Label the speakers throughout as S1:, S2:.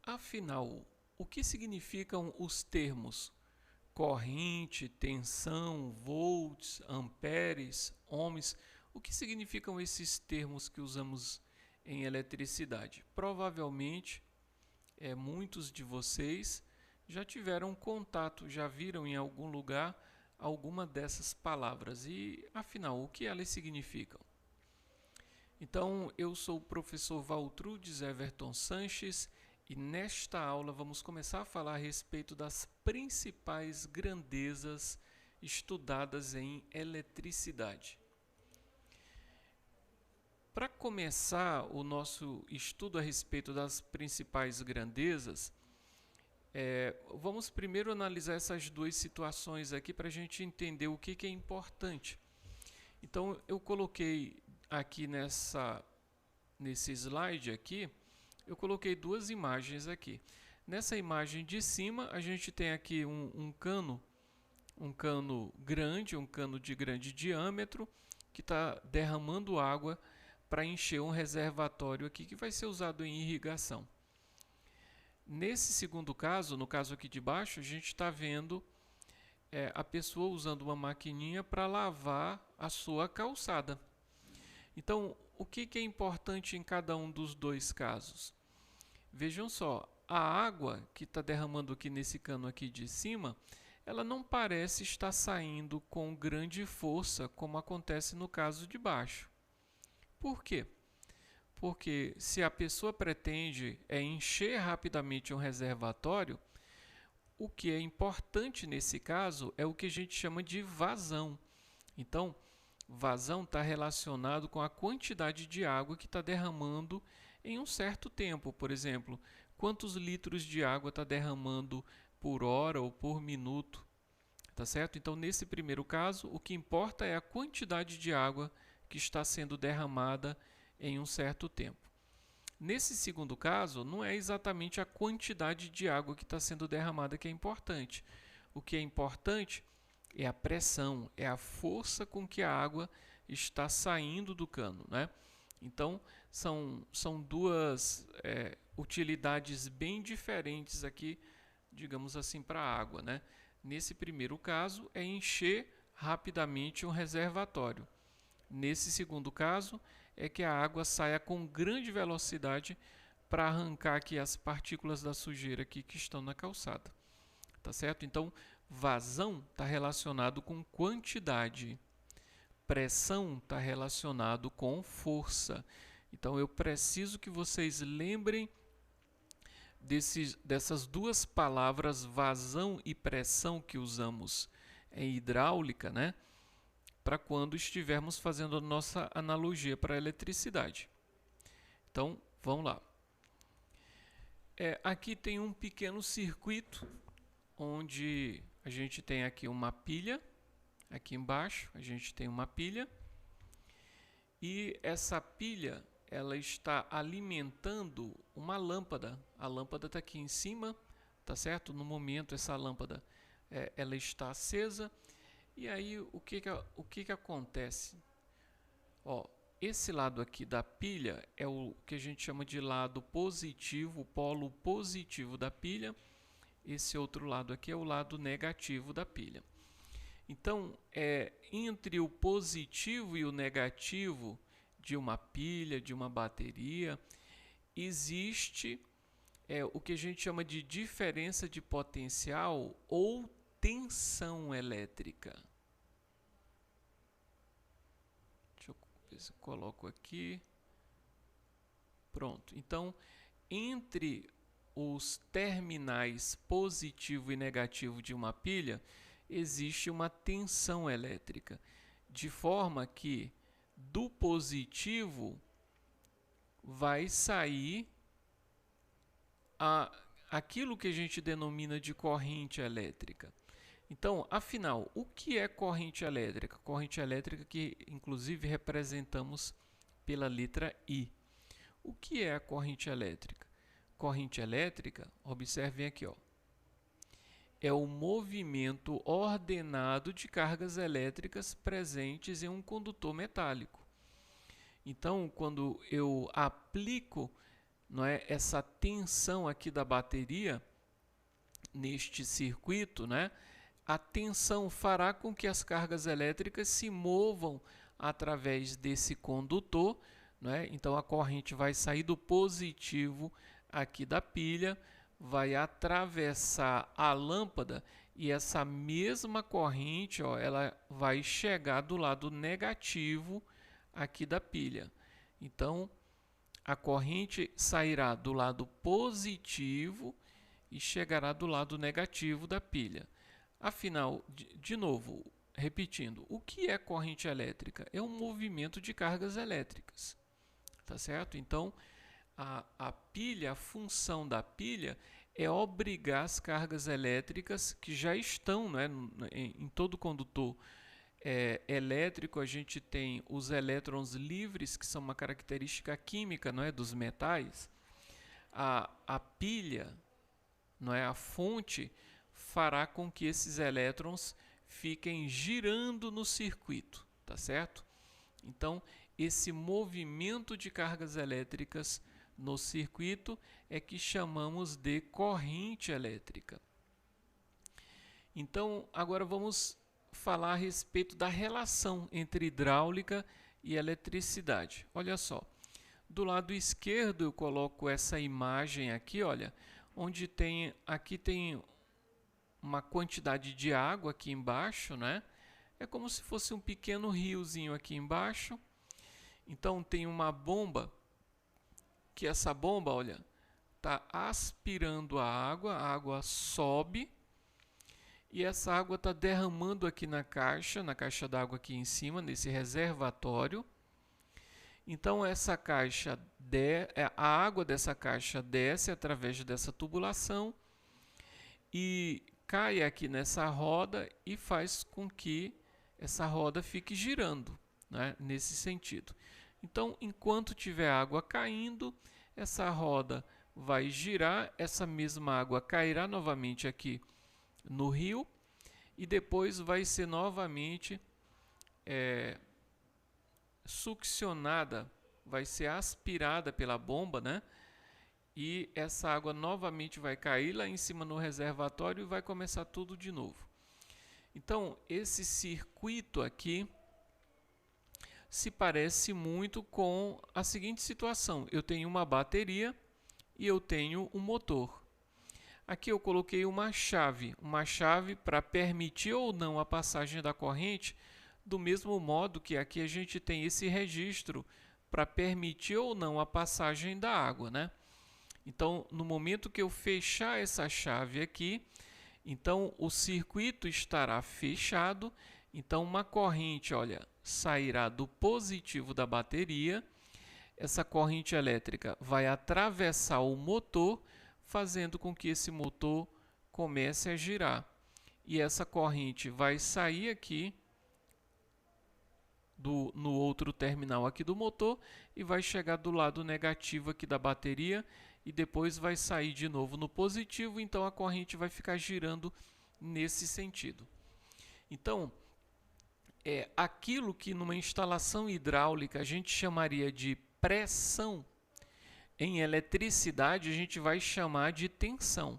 S1: Afinal, o que significam os termos corrente, tensão, volts, amperes, ohms? O que significam esses termos que usamos em eletricidade? Provavelmente, muitos de vocês já tiveram contato, já viram em algum lugar alguma dessas palavras. E, afinal, o que elas significam? Então, eu sou o professor Valtrudes Everton Sanches e nesta aula vamos começar a falar a respeito das principais grandezas estudadas em eletricidade. Para começar o nosso estudo a respeito das principais grandezas, vamos primeiro analisar essas duas situações aqui para a gente entender o que é importante. Então, eu coloquei aqui nesse slide aqui, eu coloquei duas imagens aqui. Nessa imagem de cima, a gente tem aqui um cano grande, um cano de grande diâmetro, que está derramando água para encher um reservatório aqui que vai ser usado em irrigação. Nesse segundo caso, no caso aqui de baixo, a gente está vendo a pessoa usando uma maquininha para lavar a sua calçada. Então, o que é importante em cada um dos dois casos? Vejam só, a água que está derramando aqui nesse cano aqui de cima, ela não parece estar saindo com grande força, como acontece no caso de baixo. Por quê? Porque se a pessoa pretende encher rapidamente um reservatório, o que é importante nesse caso é o que a gente chama de vazão. Então, vazão está relacionado com a quantidade de água que está derramando em um certo tempo. Por exemplo, quantos litros de água está derramando por hora ou por minuto. Tá certo? Então, nesse primeiro caso, o que importa é a quantidade de água que está sendo derramada em um certo tempo. Nesse segundo caso, não é exatamente a quantidade de água que está sendo derramada que é importante. O que é importante é a pressão, é a força com que a água está saindo do cano, né? Então, são duas utilidades bem diferentes aqui, digamos assim, para a água, né? Nesse primeiro caso, é encher rapidamente um reservatório. Nesse segundo caso, é que a água saia com grande velocidade para arrancar aqui as partículas da sujeira aqui que estão na calçada. Tá certo? Então, vazão está relacionado com quantidade. Pressão está relacionado com força. Então, eu preciso que vocês lembrem dessas duas palavras, vazão e pressão, que usamos em hidráulica, né? Para quando estivermos fazendo a nossa analogia para a eletricidade. Então, vamos lá. Aqui tem um pequeno circuito, onde a gente tem aqui uma pilha, aqui embaixo a gente tem uma pilha, e essa pilha ela está alimentando uma lâmpada. A lâmpada está aqui em cima, tá certo? No momento essa lâmpada ela está acesa. E aí o que acontece? Ó, esse lado aqui da pilha é o que a gente chama de lado positivo, o polo positivo da pilha. Esse outro lado aqui é o lado negativo da pilha. Então, entre o positivo e o negativo de uma pilha, de uma bateria, existe o que a gente chama de diferença de potencial ou tensão elétrica. Deixa eu ver se eu coloco aqui. Pronto. Então, entre os terminais positivo e negativo de uma pilha, existe uma tensão elétrica, de forma que do positivo vai sair aquilo que a gente denomina de corrente elétrica. Então, afinal, o que é corrente elétrica? Corrente elétrica que, inclusive, representamos pela letra I. O que é a corrente elétrica? Corrente elétrica, observem aqui, ó, é o movimento ordenado de cargas elétricas presentes em um condutor metálico. Então, quando eu aplico não é, essa tensão aqui da bateria neste circuito, né, a tensão fará com que as cargas elétricas se movam através desse condutor, né? Então a corrente vai sair do positivo aqui da pilha, vai atravessar a lâmpada e essa mesma corrente, ó, ela vai chegar do lado negativo aqui da pilha. Então a corrente sairá do lado positivo e chegará do lado negativo da pilha. Afinal, de novo, repetindo, o que é corrente elétrica? É um movimento de cargas elétricas, tá certo? Então, a pilha, a função da pilha é obrigar as cargas elétricas que já estão, né, em todo condutor elétrico. A gente tem os elétrons livres, que são uma característica química, não é, dos metais. A pilha, não é, a fonte, fará com que esses elétrons fiquem girando no circuito, tá certo? Então, esse movimento de cargas elétricas no circuito é que chamamos de corrente elétrica. Então, agora vamos falar a respeito da relação entre hidráulica e eletricidade. Olha só, do lado esquerdo eu coloco essa imagem aqui, olha, onde aqui tem uma quantidade de água aqui embaixo, né? É como se fosse um pequeno riozinho aqui embaixo. Então tem uma bomba, que essa bomba, olha, está aspirando a água sobe e essa água está derramando aqui na caixa d'água aqui em cima, nesse reservatório. Então essa caixa, a água dessa caixa desce através dessa tubulação e cai aqui nessa roda e faz com que essa roda fique girando, né, nesse sentido. Então, enquanto tiver água caindo, essa roda vai girar, essa mesma água cairá novamente aqui no rio e depois vai ser novamente succionada, vai ser aspirada pela bomba, né? E essa água novamente vai cair lá em cima no reservatório e vai começar tudo de novo. Então, esse circuito aqui se parece muito com a seguinte situação. Eu tenho uma bateria e eu tenho um motor. Aqui eu coloquei uma chave para permitir ou não a passagem da corrente, do mesmo modo que aqui a gente tem esse registro para permitir ou não a passagem da água, né? Então, no momento que eu fechar essa chave aqui, então o circuito estará fechado. Então, uma corrente, olha, sairá do positivo da bateria. Essa corrente elétrica vai atravessar o motor, fazendo com que esse motor comece a girar. E essa corrente vai sair aqui no outro terminal aqui do motor e vai chegar do lado negativo aqui da bateria e depois vai sair de novo no positivo, então a corrente vai ficar girando nesse sentido. Então, aquilo que numa instalação hidráulica a gente chamaria de pressão, em eletricidade a gente vai chamar de tensão.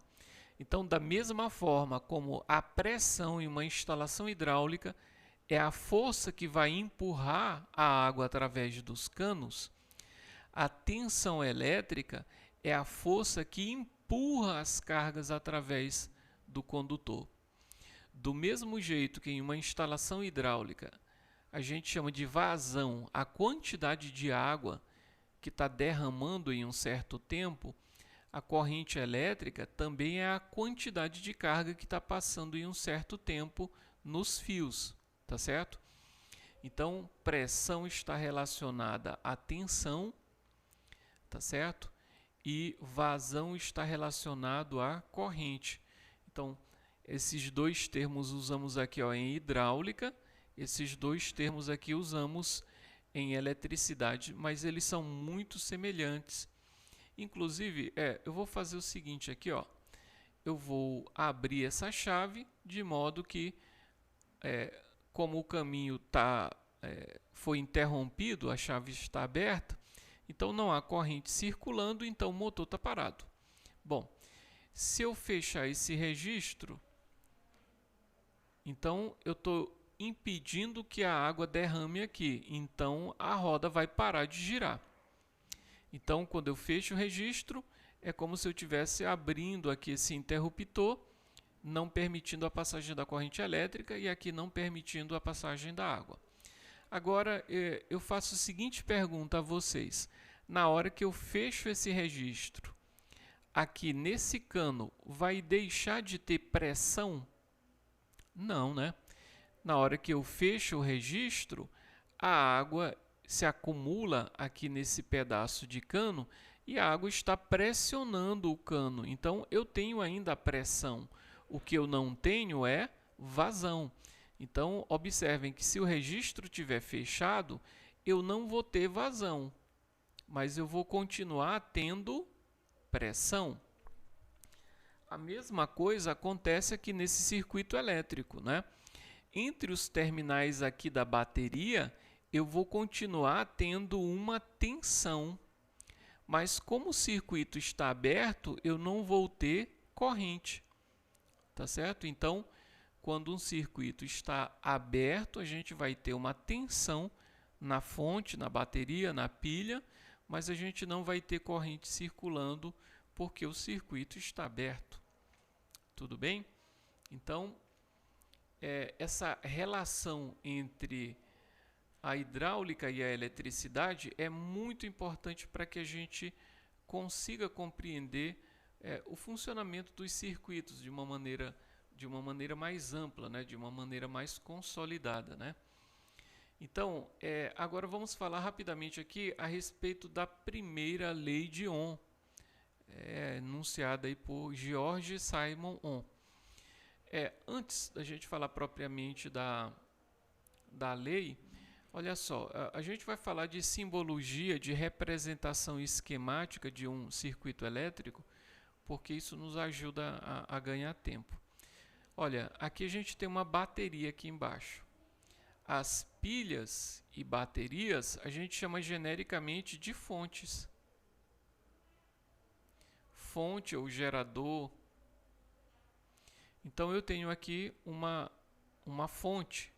S1: Então, da mesma forma como a pressão em uma instalação hidráulica é a força que vai empurrar a água através dos canos, a tensão elétrica é a força que empurra as cargas através do condutor. Do mesmo jeito que em uma instalação hidráulica a gente chama de vazão a quantidade de água que está derramando em um certo tempo, a corrente elétrica também é a quantidade de carga que está passando em um certo tempo nos fios, tá certo? Então, pressão está relacionada à tensão, tá certo? E vazão está relacionado à corrente. Então, esses dois termos usamos aqui, ó, em hidráulica, esses dois termos aqui usamos em eletricidade, mas eles são muito semelhantes. Inclusive, eu vou fazer o seguinte aqui, ó, eu vou abrir essa chave de modo que, como o caminho foi interrompido, a chave está aberta, Então não há corrente circulando, então o motor está parado. Bom, se eu fechar esse registro, então eu estou impedindo que a água derrame aqui, então a roda vai parar de girar. Então, quando eu fecho o registro, é como se eu estivesse abrindo aqui esse interruptor, não permitindo a passagem da corrente elétrica e aqui não permitindo a passagem da água. Agora, eu faço a seguinte pergunta a vocês. Na hora que eu fecho esse registro, aqui nesse cano, vai deixar de ter pressão? Não, né? Na hora que eu fecho o registro, a água se acumula aqui nesse pedaço de cano e a água está pressionando o cano. Então, eu tenho ainda a pressão. O que eu não tenho é vazão. Então, observem que se o registro estiver fechado, eu não vou ter vazão, mas eu vou continuar tendo pressão. A mesma coisa acontece aqui nesse circuito elétrico, né? Entre os terminais aqui da bateria, eu vou continuar tendo uma tensão, mas como o circuito está aberto, eu não vou ter corrente, tá certo? Então, quando um circuito está aberto, a gente vai ter uma tensão na fonte, na bateria, na pilha, mas a gente não vai ter corrente circulando porque o circuito está aberto. Tudo bem? Então, essa relação entre a hidráulica e a eletricidade é muito importante para que a gente consiga compreender o funcionamento dos circuitos de uma maneira mais ampla, né? De uma maneira mais consolidada, né? Então, agora vamos falar rapidamente aqui a respeito da primeira lei de Ohm, enunciada aí por George Simon Ohm. Antes da gente falar propriamente da lei, olha só, a gente vai falar de simbologia, de representação esquemática de um circuito elétrico, porque isso nos ajuda a ganhar tempo. Olha, aqui a gente tem uma bateria aqui embaixo. As pilhas e baterias a gente chama genericamente de fontes. Fonte ou gerador. Então eu tenho aqui uma fonte,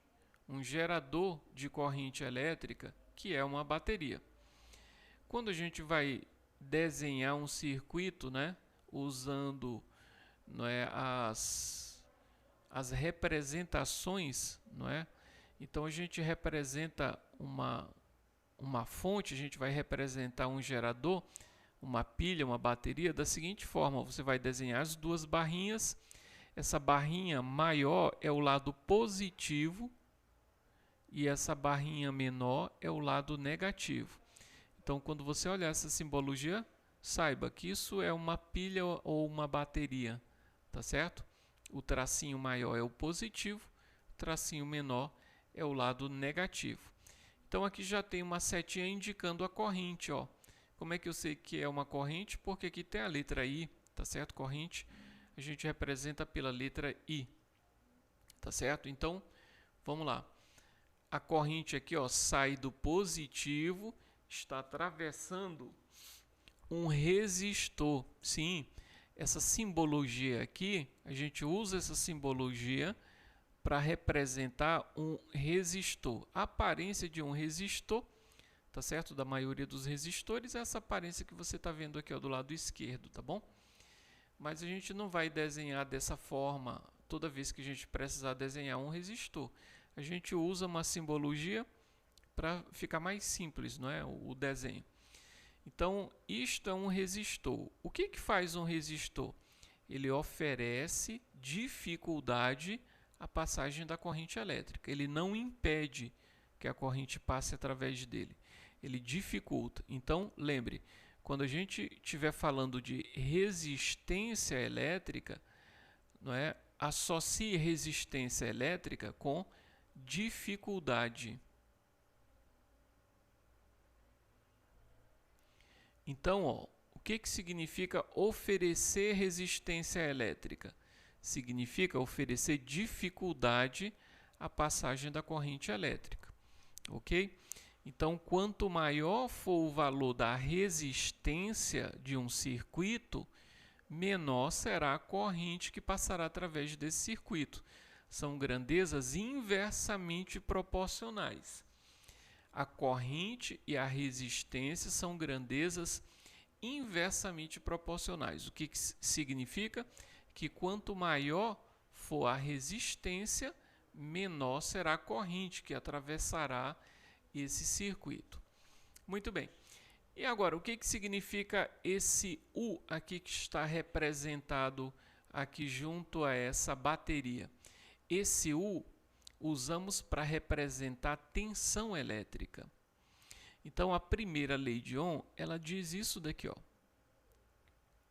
S1: um gerador de corrente elétrica, que é uma bateria. Quando a gente vai desenhar um circuito, né, usando as representações, não é? Então a gente representa uma fonte, a gente vai representar um gerador, uma pilha, uma bateria da seguinte forma: você vai desenhar as duas barrinhas. Essa barrinha maior é o lado positivo e essa barrinha menor é o lado negativo. Então, quando você olhar essa simbologia, saiba que isso é uma pilha ou uma bateria, tá certo? O tracinho maior é o positivo, o tracinho menor é o lado negativo. Então, aqui já tem uma setinha indicando a corrente, ó. Como é que eu sei que é uma corrente? Porque aqui tem a letra I, tá certo? Corrente a gente representa pela letra I, tá certo? Então, vamos lá. A corrente aqui, ó, sai do positivo, está atravessando um resistor. Sim, essa simbologia aqui, a gente usa essa simbologia para representar um resistor. A aparência de um resistor, tá certo? Da maioria dos resistores é essa aparência que você está vendo aqui, ó, do lado esquerdo, tá bom? Mas a gente não vai desenhar dessa forma toda vez que a gente precisar desenhar um resistor. A gente usa uma simbologia para ficar mais simples, não é? O desenho. Então, isto é um resistor. O que faz um resistor? Ele oferece dificuldade à passagem da corrente elétrica. Ele não impede que a corrente passe através dele. Ele dificulta. Então, lembre, quando a gente estiver falando de resistência elétrica, não é? Associe resistência elétrica com dificuldade. Então, ó, o que significa oferecer resistência elétrica? Significa oferecer dificuldade à passagem da corrente elétrica, ok? Então, quanto maior for o valor da resistência de um circuito, menor será a corrente que passará através desse circuito. São grandezas inversamente proporcionais. A corrente e a resistência são grandezas inversamente proporcionais. O que significa? Que quanto maior for a resistência, menor será a corrente que atravessará esse circuito. Muito bem. E agora, o que significa esse U aqui que está representado aqui junto a essa bateria? Esse U usamos para representar tensão elétrica. Então, a primeira lei de Ohm, ela diz isso daqui, ó.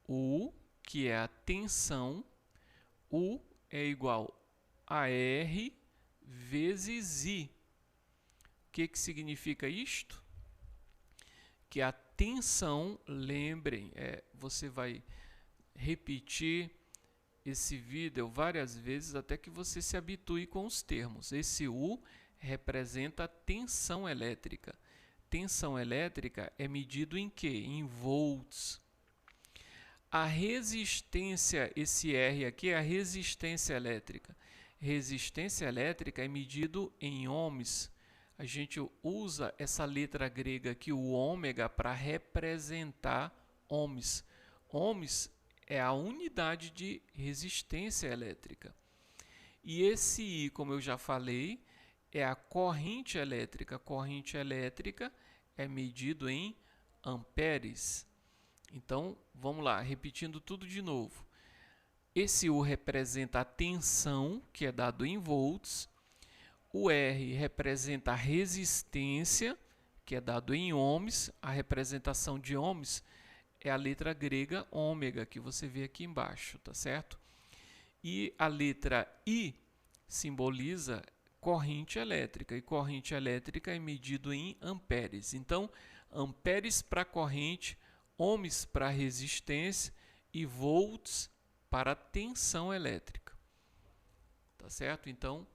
S1: U, que é a tensão, U é igual a R vezes I. O que significa isto? Que a tensão, lembrem, você vai repetir esse vídeo várias vezes até que você se habitue com os termos. Esse U representa a tensão elétrica. Tensão elétrica é medido em quê? Em volts. A resistência, esse R aqui é a resistência elétrica. Resistência elétrica é medido em ohms. A gente usa essa letra grega aqui, o ômega, para representar ohms. Ohms é a unidade de resistência elétrica. E esse I, como eu já falei, é a corrente elétrica. A corrente elétrica é medido em amperes. Então, vamos lá, repetindo tudo de novo. Esse U representa a tensão, que é dado em volts. O R representa a resistência, que é dado em ohms. A representação de ohms é a letra grega ômega, que você vê aqui embaixo, tá certo? E a letra I simboliza corrente elétrica, e corrente elétrica é medido em amperes. Então, amperes para corrente, ohms para resistência e volts para tensão elétrica. Tá certo? Então,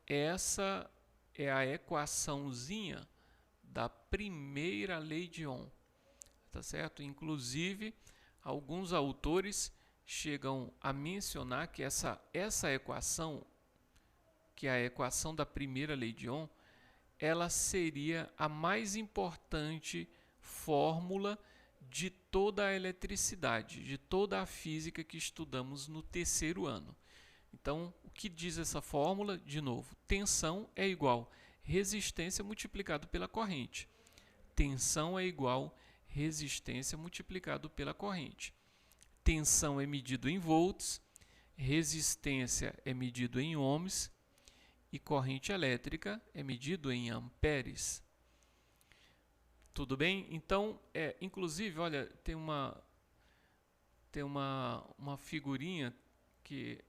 S1: essa é a equaçãozinha da primeira lei de Ohm. Tá certo? Inclusive, alguns autores chegam a mencionar que essa equação, que é a equação da primeira lei de Ohm, ela seria a mais importante fórmula de toda a eletricidade, de toda a física que estudamos no terceiro ano. Então, o que diz essa fórmula? De novo, tensão é igual resistência multiplicado pela corrente. Tensão é igual resistência multiplicado pela corrente. Tensão é medido em volts, resistência é medido em ohms e corrente elétrica é medido em amperes. Tudo bem? Então, inclusive, olha, tem uma figurinha que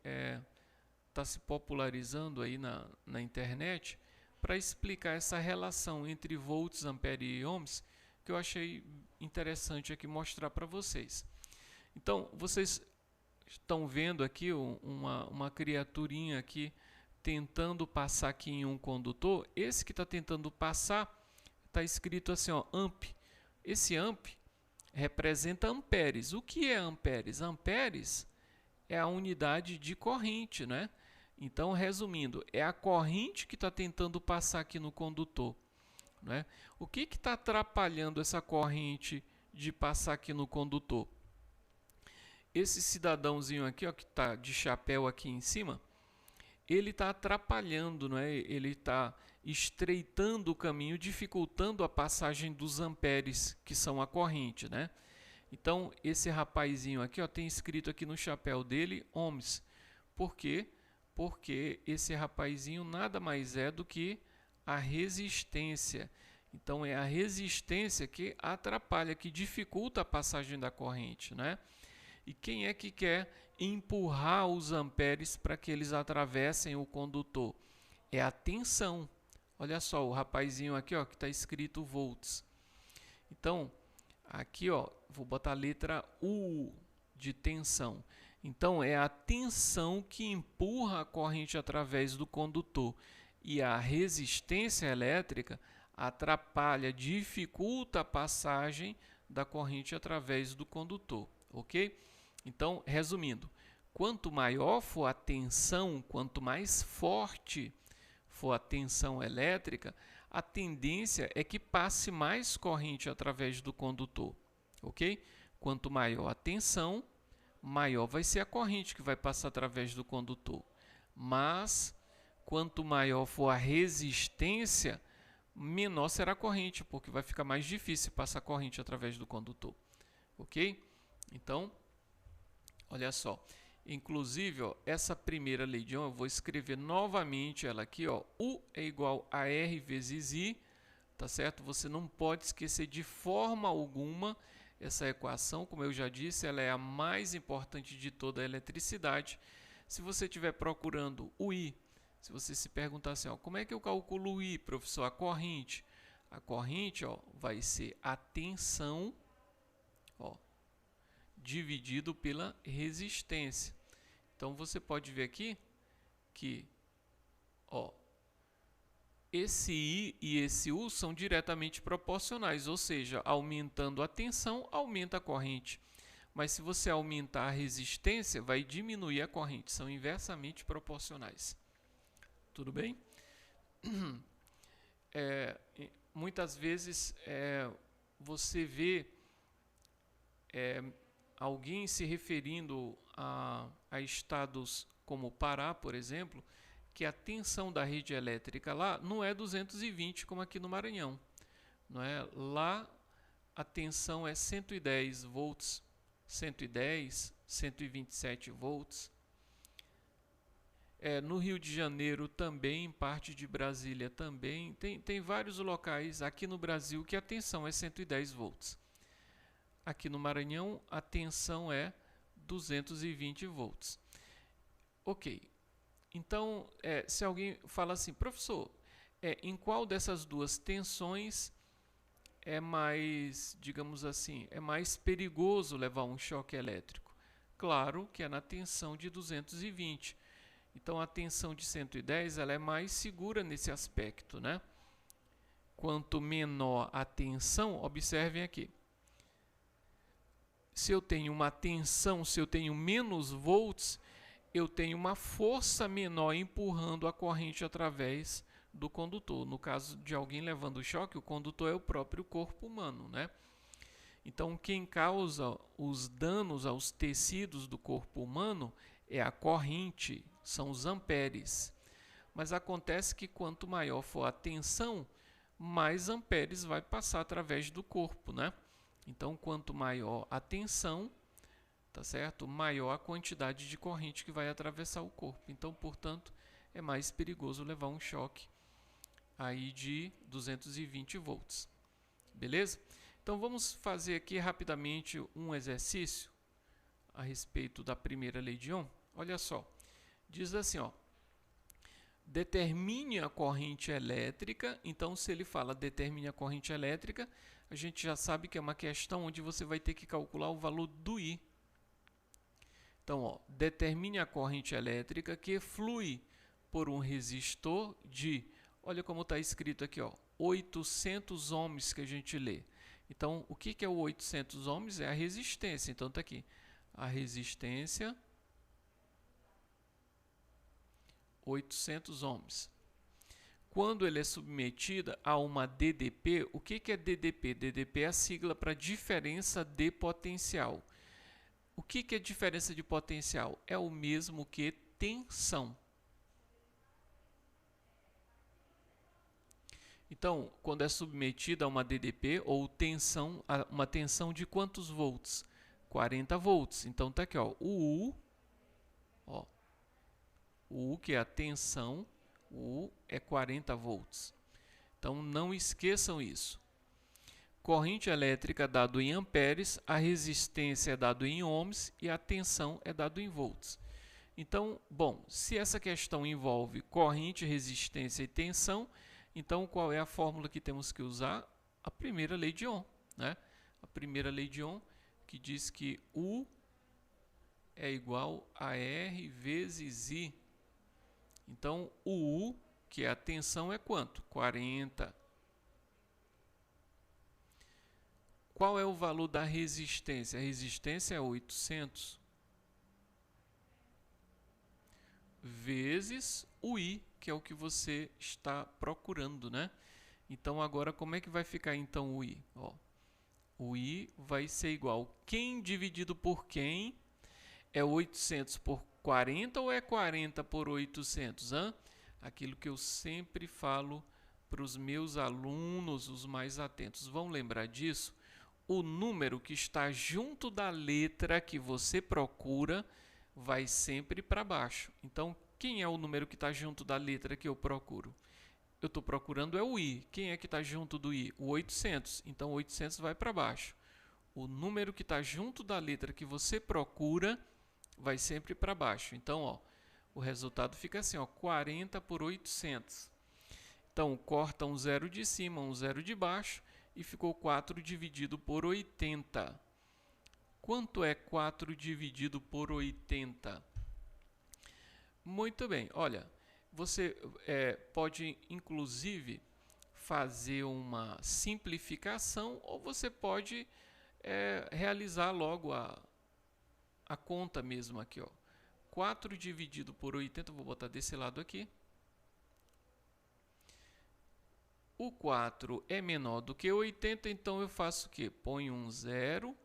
S1: está se popularizando aí na internet para explicar essa relação entre volts, ampere e ohms, que eu achei interessante aqui mostrar para vocês. Então, vocês estão vendo aqui uma criaturinha aqui tentando passar aqui em um condutor. Esse que está tentando passar está escrito assim, ó, amp. Esse amp representa amperes. O que é amperes? Amperes é a unidade de corrente, né? Então, resumindo, é a corrente que está tentando passar aqui no condutor, né? O que está atrapalhando essa corrente de passar aqui no condutor? Esse cidadãozinho aqui, ó, que está de chapéu aqui em cima, ele está atrapalhando, né? Ele está estreitando o caminho, dificultando a passagem dos amperes, que são a corrente, né? Então, esse rapazinho aqui, ó, tem escrito aqui no chapéu dele, ohms. Por quê? Porque esse rapazinho nada mais é do que a resistência. Então, é a resistência que atrapalha, que dificulta a passagem da corrente, né? E quem é que quer empurrar os amperes para que eles atravessem o condutor? É a tensão. Olha só, o rapazinho aqui, ó, que está escrito volts. Então, aqui, ó, vou botar a letra U de tensão. Então, é a tensão que empurra a corrente através do condutor. E a resistência elétrica atrapalha, dificulta a passagem da corrente através do condutor, ok? Então, resumindo, quanto maior for a tensão, quanto mais forte for a tensão elétrica, a tendência é que passe mais corrente através do condutor, ok? Quanto maior a tensão, maior vai ser a corrente que vai passar através do condutor. Mas, quanto maior for a resistência, menor será a corrente, porque vai ficar mais difícil passar corrente através do condutor, ok? Então, olha só. Inclusive, ó, essa primeira lei de Ohm, eu vou escrever novamente ela aqui, ó, U é igual a R vezes I, tá certo? Você não pode esquecer de forma alguma essa equação, como eu já disse, ela é a mais importante de toda a eletricidade. Se você estiver procurando o I, se você se perguntar assim, ó, como é que eu calculo o I, professor? A corrente, ó, vai ser a tensão, ó, dividido pela resistência. Então, você pode ver aqui que, ó, esse I e esse U são diretamente proporcionais, ou seja, aumentando a tensão, aumenta a corrente. Mas se você aumentar a resistência, vai diminuir a corrente, são inversamente proporcionais. Tudo bem? Muitas vezes você vê alguém se referindo a estados como o Pará, por exemplo, que a tensão da rede elétrica lá não é 220 como aqui no Maranhão. Não é? Lá a tensão é 110 volts, 110, 127 volts. No Rio de Janeiro também, em parte de Brasília também. Tem vários locais aqui no Brasil que a tensão é 110 volts. Aqui no Maranhão a tensão é 220 volts. Ok. Então, se alguém fala assim, professor, em qual dessas duas tensões é mais, digamos assim, é mais perigoso levar um choque elétrico? Claro que é na tensão de 220. Então, a tensão de 110 ela é mais segura nesse aspecto, né? Quanto menor a tensão, observem aqui. Se eu tenho uma tensão, se eu tenho menos volts, eu tenho uma força menor empurrando a corrente através do condutor. No caso de alguém levando o choque, o condutor é o próprio corpo humano, né? Então, quem causa os danos aos tecidos do corpo humano é a corrente, são os amperes. Mas acontece que quanto maior for a tensão, mais amperes vai passar através do corpo, né? Então, quanto maior a tensão, tá certo? Maior a quantidade de corrente que vai atravessar o corpo. Então, portanto, é mais perigoso levar um choque aí de 220 volts. Beleza? Então, vamos fazer aqui rapidamente um exercício a respeito da primeira lei de Ohm. Olha só, diz assim, ó, determine a corrente elétrica. Então, se ele fala determine a corrente elétrica, a gente já sabe que é uma questão onde você vai ter que calcular o valor do I. Então, ó, determine a corrente elétrica que flui por um resistor de, olha como está escrito aqui, ó, 800 ohms que a gente lê. Então, o que é o 800 ohms? É a resistência. Então, está aqui, a resistência 800 ohms. Quando ele é submetida a uma DDP, o que é DDP? DDP é a sigla para diferença de potencial. O que é diferença de potencial? É o mesmo que tensão. Então, quando é submetida a uma DDP ou tensão, uma tensão de quantos volts? 40 volts. Então, está aqui, ó, o U, que é a tensão, o U é 40 volts. Então, não esqueçam isso. Corrente elétrica é dado em amperes, a resistência é dado em ohms e a tensão é dado em volts. Então, bom, se essa questão envolve corrente, resistência e tensão, então qual é a fórmula que temos que usar? A primeira lei de Ohm, né? A primeira lei de Ohm que diz que U é igual a R vezes I. Então, o U, que é a tensão, é quanto? 40. Qual é o valor da resistência? A resistência é 800 vezes o I, que é o que você está procurando, né? Então, agora, como é que vai ficar então o I? Ó, o I vai ser igual. Quem dividido por quem? É 800 por 40 ou é 40 por 800? Hein? Aquilo que eu sempre falo para os meus alunos, os mais atentos. Vão lembrar disso? O número que está junto da letra que você procura vai sempre para baixo. Então, quem é o número que está junto da letra que eu procuro? Eu estou procurando é o I. Quem é que está junto do I? O 800. Então, 800 vai para baixo. O número que está junto da letra que você procura vai sempre para baixo. Então, ó, o resultado fica assim, ó, 40 por 800. Então, corta um zero de cima, um zero de baixo e ficou 4 dividido por 80. Quanto é 4 dividido por 80? Muito bem, olha, você pode inclusive fazer uma simplificação ou você pode realizar logo a conta mesmo aqui, ó. 4 dividido por 80, vou botar desse lado aqui. O 4 é menor do que 80, então eu faço o quê? Ponho um zero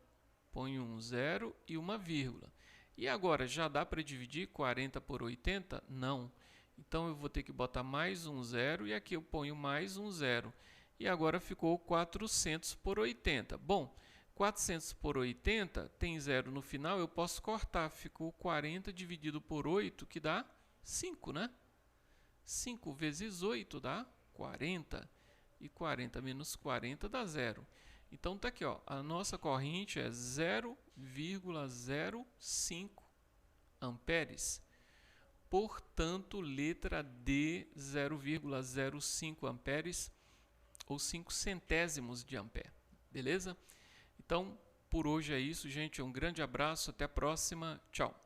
S1: e uma vírgula. E agora, já dá para dividir 40 por 80? Não. Então, eu vou ter que botar mais um zero e aqui eu ponho mais um zero. E agora ficou 400 por 80. Bom, 400 por 80 tem zero no final, eu posso cortar. Ficou 40 dividido por 8, que dá 5, né? 5 vezes 8 dá 40. E 40 menos 40 dá 0. Então, tá aqui, ó, a nossa corrente é 0,05 amperes. Portanto, letra D, 0,05 amperes ou 5 centésimos de ampere. Beleza? Então, por hoje é isso, gente. Um grande abraço. Até a próxima. Tchau.